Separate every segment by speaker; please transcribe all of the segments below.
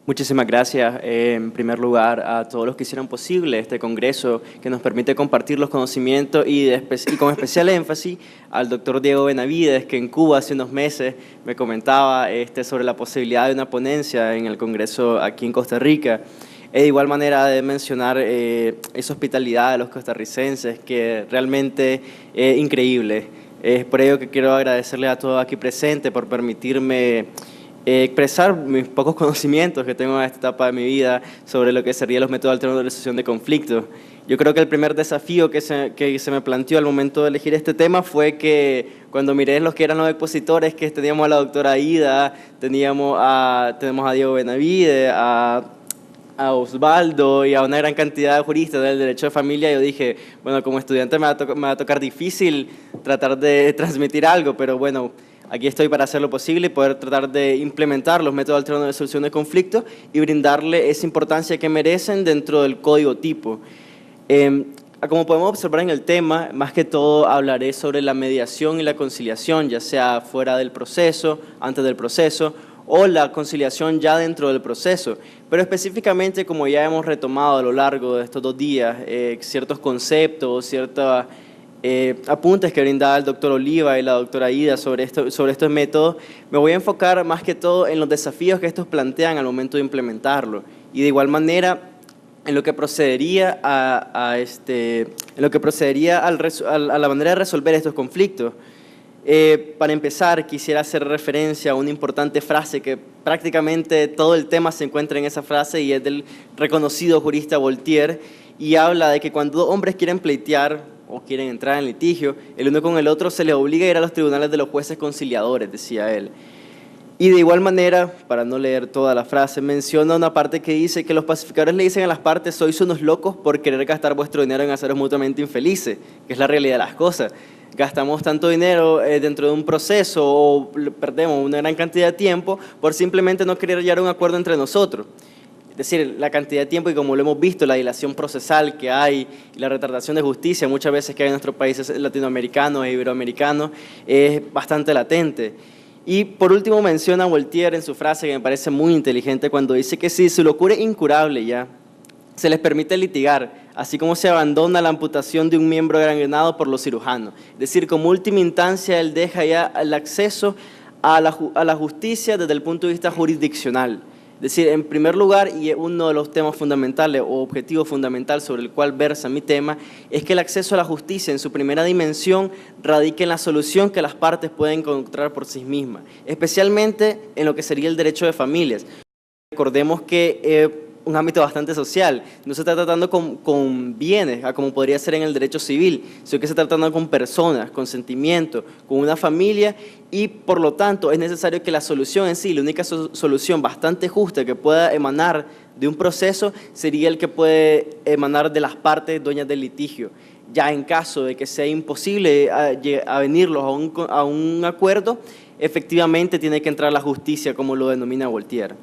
Speaker 1: Muchísimas gracias, en primer lugar, a todos los que hicieron posible este congreso que nos permite compartir los conocimientos y con especial énfasis al doctor Diego Benavides, que en Cuba hace unos meses me comentaba sobre la posibilidad de una ponencia en el congreso aquí en Costa Rica. De igual manera de mencionar esa hospitalidad de los costarricenses, que realmente es increíble. Es por ello que quiero agradecerle a todos aquí presentes por permitirme expresar mis pocos conocimientos que tengo en esta etapa de mi vida sobre lo que serían los métodos alternos de resolución de conflictos. Yo creo que el primer desafío que se me planteó al momento de elegir este tema fue que cuando miré los que eran los expositores, que teníamos a la doctora Aida, tenemos a Diego Benavides, a Osvaldo y a una gran cantidad de juristas del derecho de familia, yo dije, bueno, como estudiante me va a tocar difícil tratar de transmitir algo, pero bueno, aquí estoy para hacer lo posible y poder tratar de implementar los métodos alternos de solución de conflictos y brindarle esa importancia que merecen dentro del código tipo. Como podemos observar en el tema, más que todo hablaré sobre la mediación y la conciliación, ya sea fuera del proceso, antes del proceso, o la conciliación ya dentro del proceso. Pero específicamente, como ya hemos retomado a lo largo de estos 2 días, ciertos conceptos, ciertos apuntes que brindaba el doctor Oliva y la doctora Aida sobre estos métodos, me voy a enfocar más que todo en los desafíos que estos plantean al momento de implementarlo. Y de igual manera, en lo que procedería a la manera de resolver estos conflictos. Para empezar, quisiera hacer referencia a una importante frase que prácticamente todo el tema se encuentra en esa frase y es del reconocido jurista Voltaire, y habla de que cuando 2 hombres quieren pleitear o quieren entrar en litigio, el uno con el otro se les obliga a ir a los tribunales de los jueces conciliadores, decía él. Y de igual manera, para no leer toda la frase, menciona una parte que dice que los pacificadores le dicen a las partes: sois unos locos por querer gastar vuestro dinero en haceros mutuamente infelices, que es la realidad de las cosas. Gastamos tanto dinero dentro de un proceso o perdemos una gran cantidad de tiempo por simplemente no querer llegar a un acuerdo entre nosotros. Es decir, la cantidad de tiempo y, como lo hemos visto, la dilación procesal que hay y la retardación de justicia muchas veces que hay en nuestros países latinoamericanos e iberoamericanos es bastante latente. Y por último menciona Voltaire en su frase que me parece muy inteligente cuando dice que si su locura es incurable ya, se les permite litigar, así como se abandona la amputación de un miembro gangrenado por los cirujanos. Es decir, como última instancia, él deja ya el acceso a la justicia desde el punto de vista jurisdiccional. Es decir, en primer lugar, y uno de los temas fundamentales o objetivo fundamental sobre el cual versa mi tema, es que el acceso a la justicia en su primera dimensión radica en la solución que las partes pueden encontrar por sí mismas, especialmente en lo que sería el derecho de familias. Recordemos que un ámbito bastante social, no se está tratando con bienes, como podría ser en el derecho civil, sino que se está tratando con personas, con sentimientos, con una familia, y por lo tanto es necesario que la solución en sí, la única solución bastante justa que pueda emanar de un proceso, sería el que puede emanar de las partes dueñas del litigio. Ya en caso de que sea imposible avenirlos a un acuerdo, efectivamente tiene que entrar la justicia, como lo denomina Voltaire.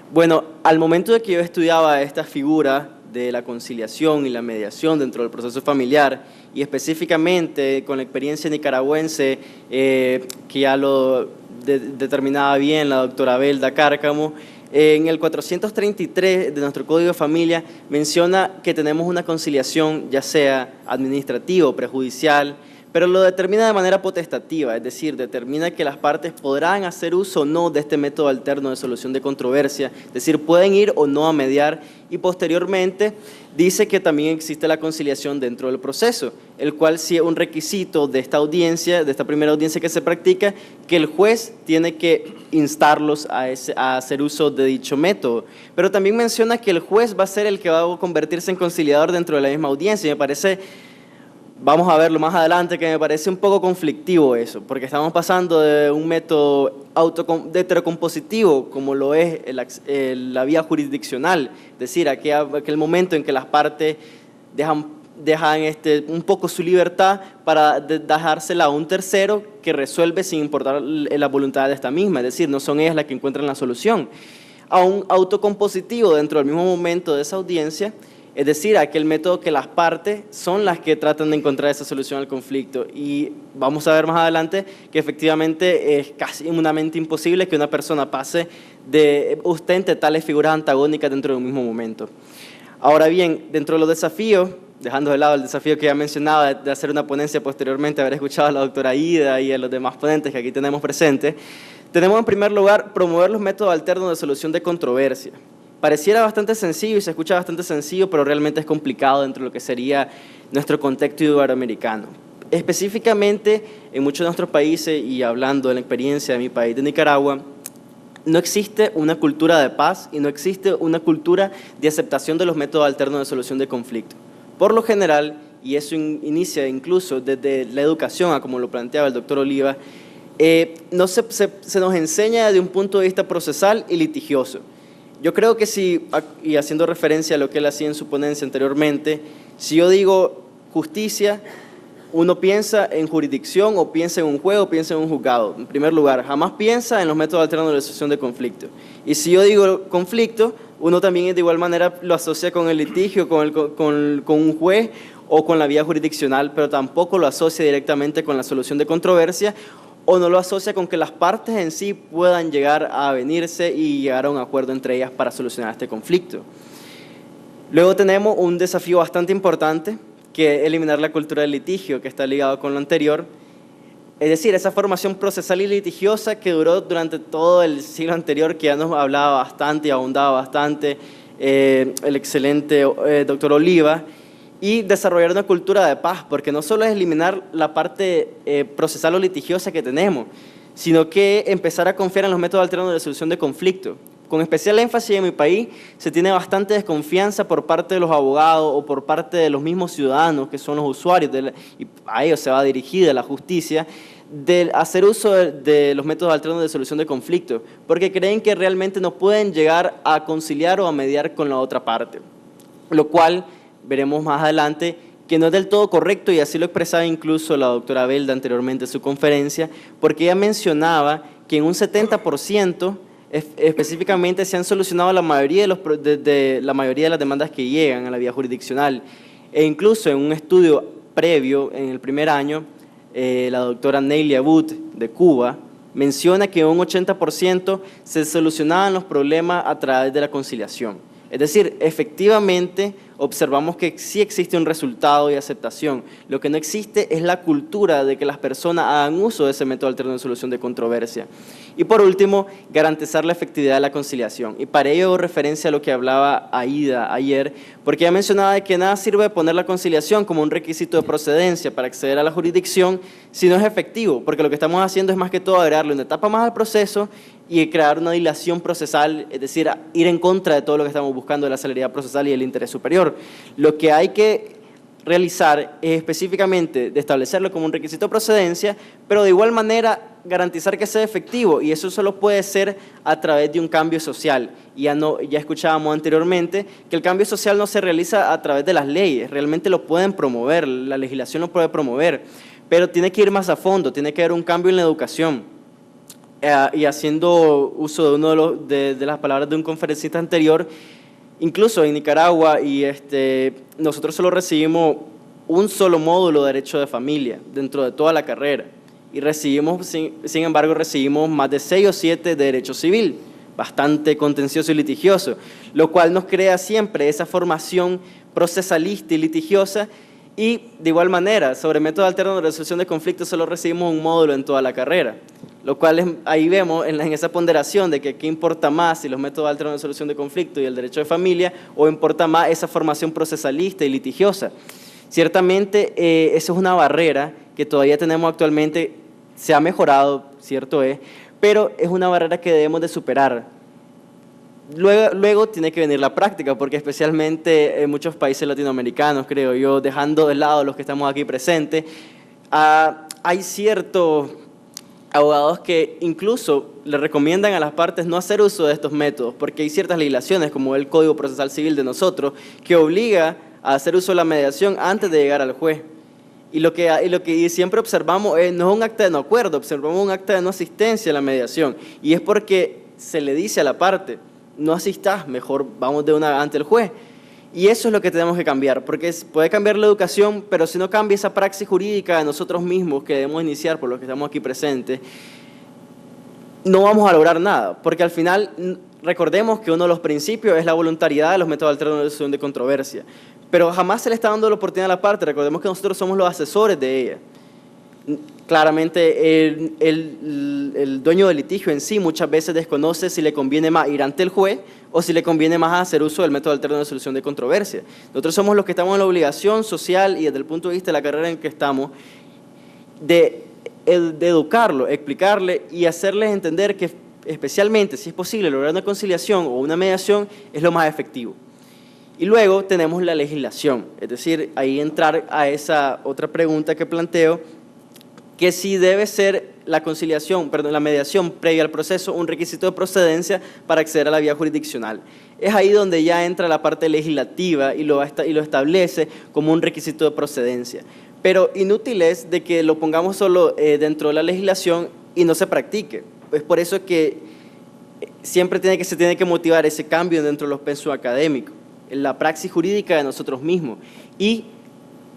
Speaker 1: Bueno, al momento de que yo estudiaba esta figura de la conciliación y la mediación dentro del proceso familiar, y específicamente con la experiencia nicaragüense que ya lo determinaba bien la doctora Belda Cárcamo, en el 433 de nuestro Código de Familia menciona que tenemos una conciliación ya sea administrativa o prejudicial, pero lo determina de manera potestativa, es decir, determina que las partes podrán hacer uso o no de este método alterno de solución de controversia, es decir, pueden ir o no a mediar, y posteriormente dice que también existe la conciliación dentro del proceso, el cual sí es un requisito de esta audiencia, de esta primera audiencia que se practica, que el juez tiene que instarlos a hacer uso de dicho método. Pero también menciona que el juez va a ser el que va a convertirse en conciliador dentro de la misma audiencia, y me parece, vamos a verlo más adelante, que me parece un poco conflictivo eso, porque estamos pasando de un método heterocompositivo, como lo es la vía jurisdiccional, es decir, aquel momento en que las partes dejan un poco su libertad para dejársela a un tercero que resuelve sin importar la voluntad de esta misma, es decir, no son ellas las que encuentran la solución. A un autocompositivo dentro del mismo momento de esa audiencia, es decir, aquel método que las partes son las que tratan de encontrar esa solución al conflicto, y vamos a ver más adelante que efectivamente es casi humanamente imposible que una persona pase ostente tales figuras antagónicas dentro de un mismo momento. Ahora bien, dentro de los desafíos, dejando de lado el desafío que ya mencionaba de hacer una ponencia posteriormente, haber escuchado a la doctora Ida y a los demás ponentes que aquí tenemos presentes, tenemos en primer lugar promover los métodos alternos de solución de controversia. Pareciera bastante sencillo y se escucha bastante sencillo, pero realmente es complicado dentro de lo que sería nuestro contexto iberoamericano. Específicamente, en muchos de nuestros países, y hablando de la experiencia de mi país, de Nicaragua, no existe una cultura de paz y no existe una cultura de aceptación de los métodos alternos de solución de conflicto. Por lo general, y eso inicia incluso desde la educación, como lo planteaba el doctor Oliva, se nos enseña desde un punto de vista procesal y litigioso. Yo creo que si, y haciendo referencia a lo que él hacía en su ponencia anteriormente, si yo digo justicia, uno piensa en jurisdicción o piensa en un juez o piensa en un juzgado. En primer lugar, jamás piensa en los métodos alternos de resolución de conflicto. Y si yo digo conflicto, uno también de igual manera lo asocia con el litigio, con un juez o con la vía jurisdiccional, pero tampoco lo asocia directamente con la solución de controversia o no lo asocia con que las partes en sí puedan llegar a venirse y llegar a un acuerdo entre ellas para solucionar este conflicto. Luego tenemos un desafío bastante importante, que es eliminar la cultura del litigio, que está ligado con lo anterior. Es decir, esa formación procesal y litigiosa que duró durante todo el siglo anterior, que ya nos hablaba bastante y abundaba bastante el excelente doctor Oliva, y desarrollar una cultura de paz, porque no solo es eliminar la parte procesal o litigiosa que tenemos, sino que empezar a confiar en los métodos alternos de resolución de conflicto. Con especial énfasis en mi país, se tiene bastante desconfianza por parte de los abogados o por parte de los mismos ciudadanos, que son los usuarios, y a ellos se va dirigida la justicia, de hacer uso de los métodos alternos de solución de conflicto, porque creen que realmente no pueden llegar a conciliar o a mediar con la otra parte, lo cual veremos más adelante que no es del todo correcto, y así lo expresaba incluso la doctora Belda anteriormente en su conferencia, porque ella mencionaba que en un 70% específicamente se han solucionado la mayoría de las demandas que llegan a la vía jurisdiccional, e incluso en un estudio previo, en el primer año, la doctora Nelia Wood de Cuba menciona que un 80% se solucionaban los problemas a través de la conciliación. Es decir, efectivamente observamos que sí existe un resultado y aceptación. Lo que no existe es la cultura de que las personas hagan uso de ese método alterno de solución de controversia. Y por último, garantizar la efectividad de la conciliación. Y para ello hago referencia a lo que hablaba Aida ayer, porque ella mencionaba de que nada sirve poner la conciliación como un requisito de procedencia para acceder a la jurisdicción si no es efectivo, porque lo que estamos haciendo es más que todo agregarle una etapa más al proceso y crear una dilación procesal, es decir, ir en contra de todo lo que estamos buscando de la celeridad procesal y el interés superior. Lo que hay que realizar es específicamente de establecerlo como un requisito de procedencia, pero de igual manera garantizar que sea efectivo, y eso solo puede ser a través de un cambio social. Ya escuchábamos anteriormente que el cambio social no se realiza a través de las leyes, realmente lo pueden promover, la legislación lo puede promover, pero tiene que ir más a fondo, tiene que haber un cambio en la educación. Y haciendo uso de una de las palabras de un conferencista anterior, incluso en Nicaragua, nosotros solo recibimos un solo módulo de derecho de familia dentro de toda la carrera, y sin embargo recibimos más de 6 o 7 de derecho civil, bastante contencioso y litigioso, lo cual nos crea siempre esa formación procesalista y litigiosa. Y de igual manera, sobre métodos alternos de resolución de conflictos solo recibimos un módulo en toda la carrera, lo cual ahí vemos en esa ponderación de que qué importa más, si los métodos alternos de solución de conflicto y el derecho de familia, o importa más esa formación procesalista y litigiosa. Ciertamente, esa es una barrera que todavía tenemos actualmente, se ha mejorado, cierto es, pero es una barrera que debemos de superar. Luego tiene que venir la práctica, porque especialmente en muchos países latinoamericanos, creo yo, dejando de lado los que estamos aquí presentes, hay ciertos abogados que incluso le recomiendan a las partes no hacer uso de estos métodos, porque hay ciertas legislaciones, como el Código Procesal Civil de nosotros, que obliga a hacer uso de la mediación antes de llegar al juez. Y lo que siempre observamos no es un acta de no acuerdo, observamos un acta de no asistencia a la mediación, y es porque se le dice a la parte: no asistas, mejor vamos de una ante el juez. Y eso es lo que tenemos que cambiar, porque puede cambiar la educación, pero si no cambia esa praxis jurídica de nosotros mismos que debemos iniciar por los que estamos aquí presentes, no vamos a lograr nada, porque al final recordemos que uno de los principios es la voluntariedad de los métodos alternos de resolución de controversia, pero jamás se le está dando la oportunidad a la parte. Recordemos que nosotros somos los asesores de ella. Claramente el dueño del litigio en sí muchas veces desconoce si le conviene más ir ante el juez o si le conviene más hacer uso del método alterno de resolución de controversia. Nosotros somos los que estamos en la obligación social y desde el punto de vista de la carrera en que estamos de educarlo, explicarle y hacerles entender que especialmente si es posible lograr una conciliación o una mediación es lo más efectivo. Y luego tenemos la legislación, es decir, ahí entrar a esa otra pregunta que planteo, que si debe ser la conciliación, perdón, la mediación previa al proceso un requisito de procedencia para acceder a la vía jurisdiccional. Es ahí donde ya entra la parte legislativa y lo establece como un requisito de procedencia. Pero inútil es de que lo pongamos solo dentro de la legislación y no se practique. Es por eso que siempre se tiene que motivar ese cambio dentro de los pensos académicos, en la praxis jurídica de nosotros mismos y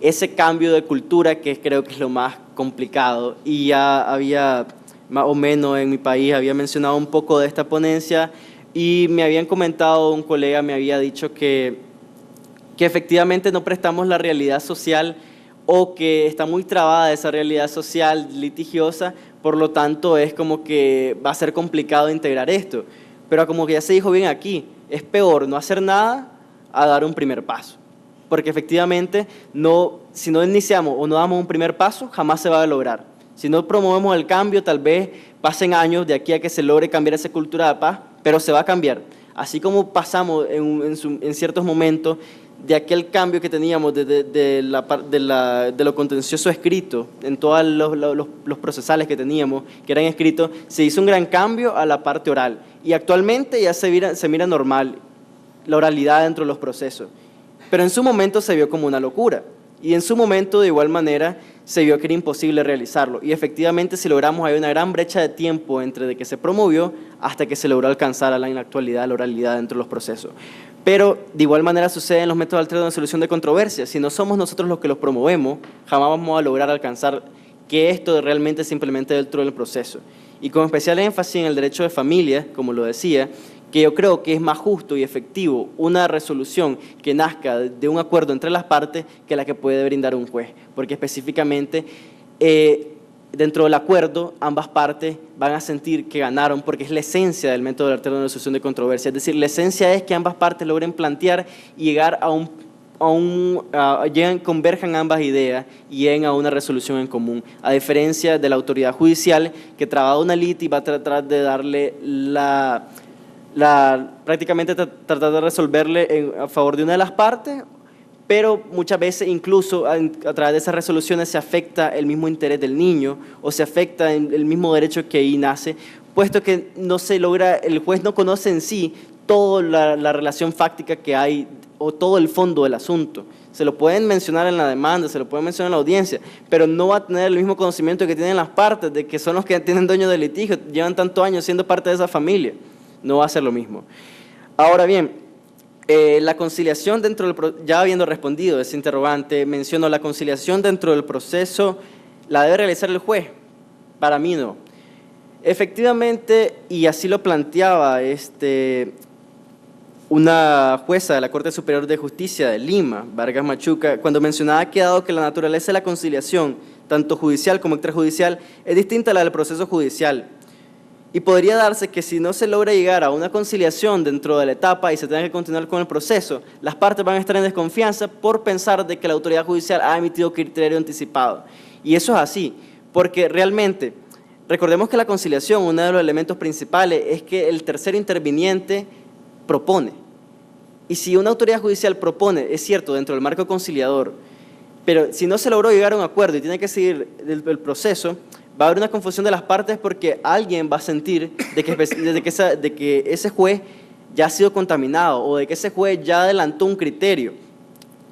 Speaker 1: ese cambio de cultura que creo que es lo más complicado. Y ya había, más o menos en mi país, había mencionado un poco de esta ponencia y me habían comentado, un colega me había dicho que efectivamente no prestamos la realidad social o que está muy trabada esa realidad social litigiosa, por lo tanto es como que va a ser complicado integrar esto. Pero como que ya se dijo bien aquí, es peor no hacer nada a dar un primer paso. Porque efectivamente, si no iniciamos o no damos un primer paso, jamás se va a lograr. Si no promovemos el cambio, tal vez pasen años de aquí a que se logre cambiar esa cultura de paz, pero se va a cambiar. Así como pasamos en ciertos momentos de aquel cambio que teníamos de lo contencioso escrito, en todos los procesales que teníamos, que eran escritos, se hizo un gran cambio a la parte oral. Y actualmente ya se mira normal la oralidad dentro de los procesos. Pero en su momento se vio como una locura y en su momento de igual manera se vio que era imposible realizarlo y efectivamente si logramos hay una gran brecha de tiempo entre de que se promovió hasta que se logró alcanzar en la actualidad la oralidad dentro de los procesos. Pero de igual manera sucede en los métodos alternos de solución de controversias. Si no somos nosotros los que los promovemos, jamás vamos a lograr alcanzar que esto realmente se implemente dentro del proceso. Y con especial énfasis en el derecho de familia, como lo decía, que yo creo que es más justo y efectivo una resolución que nazca de un acuerdo entre las partes que la que puede brindar un juez, porque específicamente dentro del acuerdo ambas partes van a sentir que ganaron porque es la esencia del método alterno de resolución de controversia, es decir, la esencia es que ambas partes logren plantear y llegar converjan ambas ideas y lleguen a una resolución en común, a diferencia de la autoridad judicial que trabaja una lid y va a tratar de darle prácticamente tratar de resolverle a favor de una de las partes, pero muchas veces incluso a través de esas resoluciones se afecta el mismo interés del niño o se afecta el mismo derecho que ahí nace, puesto que no se logra, el juez no conoce en sí toda la relación fáctica que hay o todo el fondo del asunto. Se lo pueden mencionar en la demanda, se lo pueden mencionar en la audiencia, pero no va a tener el mismo conocimiento que tienen las partes, de que son los que tienen dueño del litigio, llevan tantos años siendo parte de esa familia. No va a ser lo mismo. Ahora bien, la conciliación dentro del ya habiendo respondido ese interrogante, menciono la conciliación dentro del proceso, ¿la debe realizar el juez? Para mí no. Efectivamente, y así lo planteaba una jueza de la Corte Superior de Justicia de Lima, Vargas Machuca, cuando mencionaba que dado que la naturaleza de la conciliación, tanto judicial como extrajudicial, es distinta a la del proceso judicial. Y podría darse que si no se logra llegar a una conciliación dentro de la etapa y se tenga que continuar con el proceso, las partes van a estar en desconfianza por pensar de que la autoridad judicial ha emitido criterio anticipado. Y eso es así, porque realmente, recordemos que la conciliación, uno de los elementos principales es que el tercer interviniente propone. Y si una autoridad judicial propone, es cierto, dentro del marco conciliador, pero si no se logró llegar a un acuerdo y tiene que seguir el proceso, va a haber una confusión de las partes porque alguien va a sentir de que ese juez ya ha sido contaminado o de que ese juez ya adelantó un criterio.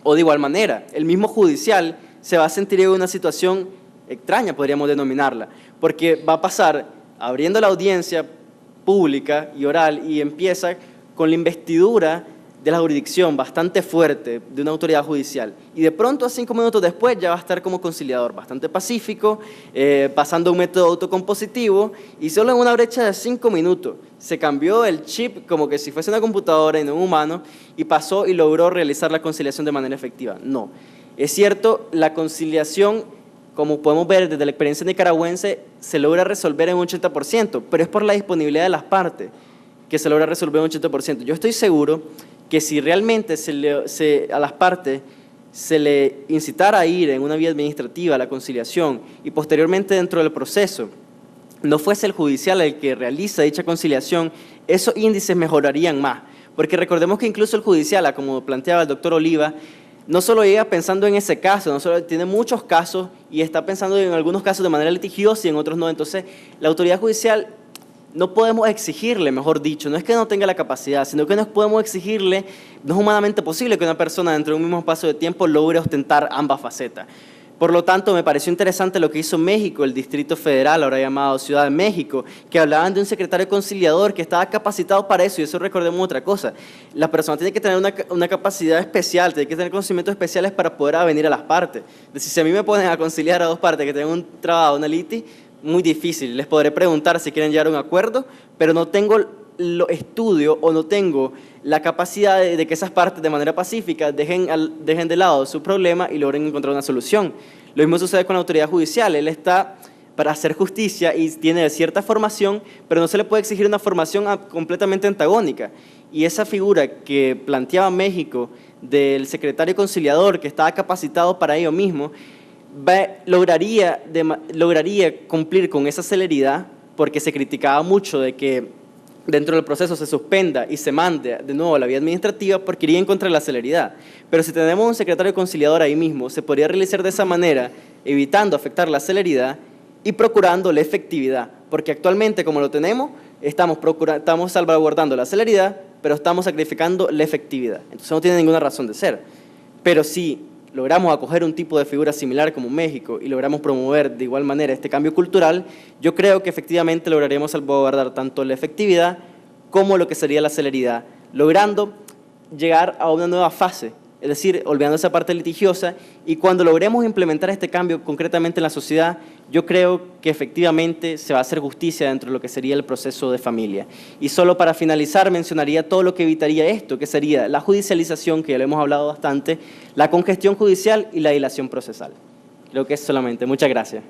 Speaker 1: O de igual manera, el mismo judicial se va a sentir en una situación extraña, podríamos denominarla, porque va a pasar abriendo la audiencia pública y oral y empieza con la investidura de la jurisdicción bastante fuerte de una autoridad judicial y de pronto a 5 minutos después ya va a estar como conciliador, bastante pacífico, pasando un método autocompositivo y solo en una brecha de 5 minutos se cambió el chip como que si fuese una computadora y no un humano y pasó y logró realizar la conciliación de manera efectiva. No, es cierto, la conciliación, como podemos ver desde la experiencia nicaragüense, se logra resolver en un 80%, pero es por la disponibilidad de las partes que se logra resolver en un 80%. Yo estoy seguro que si realmente a las partes se le incitara a ir en una vía administrativa a la conciliación y posteriormente dentro del proceso no fuese el judicial el que realiza dicha conciliación, esos índices mejorarían más. Porque recordemos que incluso el judicial, como planteaba el doctor Oliva, no solo llega pensando en ese caso, no solo tiene muchos casos y está pensando en algunos casos de manera litigiosa y en otros no. Entonces, la autoridad judicial no podemos exigirle, mejor dicho, no es que no tenga la capacidad, sino que no podemos exigirle, no es humanamente posible que una persona dentro de un mismo espacio de tiempo logre ostentar ambas facetas. Por lo tanto, me pareció interesante lo que hizo México, el Distrito Federal, ahora llamado Ciudad de México, que hablaban de un secretario conciliador que estaba capacitado para eso, y eso recordemos otra cosa. La persona tiene que tener una capacidad especial, tiene que tener conocimientos especiales para poder venir a las partes. Es decir, si a mí me ponen a conciliar a dos partes que tienen un trabajo, una litis, muy difícil. Les podré preguntar si quieren llegar a un acuerdo, pero no tengo los estudios o no tengo la capacidad de que esas partes de manera pacífica dejen de lado su problema y logren encontrar una solución. Lo mismo sucede con la autoridad judicial. Él está para hacer justicia y tiene cierta formación, pero no se le puede exigir una formación completamente antagónica. Y esa figura que planteaba México del secretario conciliador que estaba capacitado para ello mismo, lograría cumplir con esa celeridad, porque se criticaba mucho de que dentro del proceso se suspenda y se mande de nuevo a la vía administrativa porque iría en contra de la celeridad. Pero si tenemos un secretario conciliador ahí mismo, se podría realizar de esa manera, evitando afectar la celeridad y procurando la efectividad, porque actualmente como lo tenemos, estamos salvaguardando la celeridad, pero estamos sacrificando la efectividad. Entonces no tiene ninguna razón de ser. Pero si logramos acoger un tipo de figura similar como México y logramos promover de igual manera este cambio cultural, yo creo que efectivamente lograremos salvaguardar tanto la efectividad como lo que sería la celeridad, logrando llegar a una nueva fase, es decir, olvidando esa parte litigiosa, y cuando logremos implementar este cambio concretamente en la sociedad, yo creo que efectivamente se va a hacer justicia dentro de lo que sería el proceso de familia. Y solo para finalizar mencionaría todo lo que evitaría esto, que sería la judicialización, que ya lo hemos hablado bastante, la congestión judicial y la dilación procesal. Creo que es solamente. Muchas gracias.